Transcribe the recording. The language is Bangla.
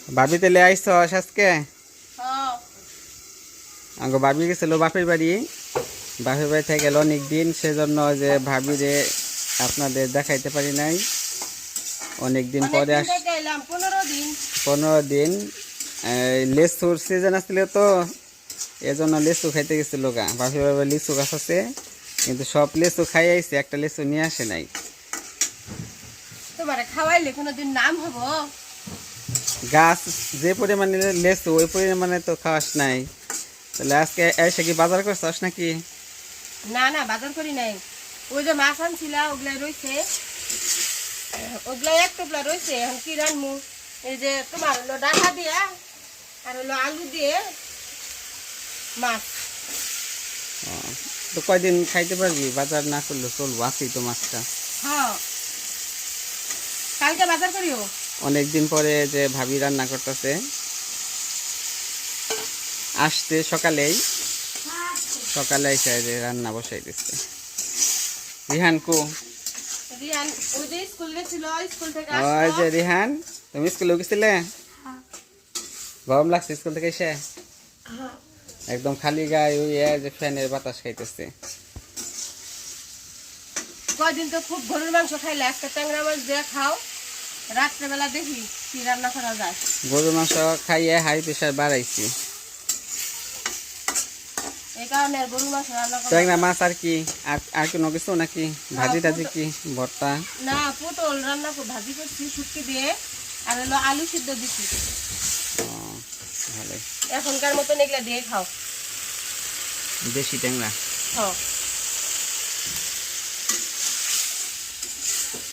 ভাবি তেলে আইস আজকে হ্যাঁ আঙ্গ ভাবি গেছিল বাপের বাড়ি থেকে গেল অনেক দিন, সেজন্য যে ভাবি রে আপনাদের দেখাইতে পারি নাই। অনেক দিন পরে অনেকদিন থেকে এলাম 15 দিন। 15 দিন লেচুর সিজন আসছিল তো, এজন্য লিচু খাইতে গেছিল গা। বাপের বাড়ি লিচু গাছ আছে, কিন্তু সব লিচু খাই আইছে, একটা লিচু নিয়ে আসে নাই। তোমারে খাওয়াইলে কোনোদিন নাম হবো? গাছ যে পরিমাণে লেচু ওই পরিমাণে তো খাওয়াস নাই, তাহলে আজকে এসে কি বাজার করছস নাকি? না না বাজার করি নাই। ওই যে মাছ আনছিলা ওগুলাই রইছে, ওগুলাই এক টুকলা রইছে। এখন কি রানমু? এই যে তোমার হলো ডাঁটা দিয়া আর হলো আলু দিয়ে মাছ। তো কয়দিন খাইতে পারবি? বাজার না করলে চলবো, আছি তো মাছটা। হ্যাঁ কালকে বাজার করিও। অনেকদিন পরে যে ভাবি রান্না করতেছে, আসতে সকালে এসে যে রান্না বসাই দিচ্ছে। রিহান কো? রিয়ান ওই যে স্কুল গেছিল, স্কুল থেকে ওই আসলো। যে রিহান, তুমি স্কুলে গেছিলে? গরম লাগছে স্কুল থেকে এসে? একদম খালি গায়ে ওই যে ফ্যানের বাতাস খাইতেছে। কয়দিন তো খুব গরুর মাংস খাইলে, একটা ট্যাংরা মাছ দিয়ে খাও। রাত্রেবেলা দেখি কি রান্না করা যায়। গরুর মাংস খাইয়ে হাই প্রেশার বাড়াইছি। এই কারণে আর গরুর মাংস রান্না করা ট্যাংরা মাছ আর কি? আর কোনো কিছু নাকি? ভাজি টাজি কি ভর্তা? না, পটল রান্না ভাজি করছি শুটকি দিয়ে, আর হলো আলু সিদ্ধ দিচ্ছি। ভালোই। এখনকার মতন এগুলা দিয়ে খাও। দেশি ট্যাংরা। হ্যাঁ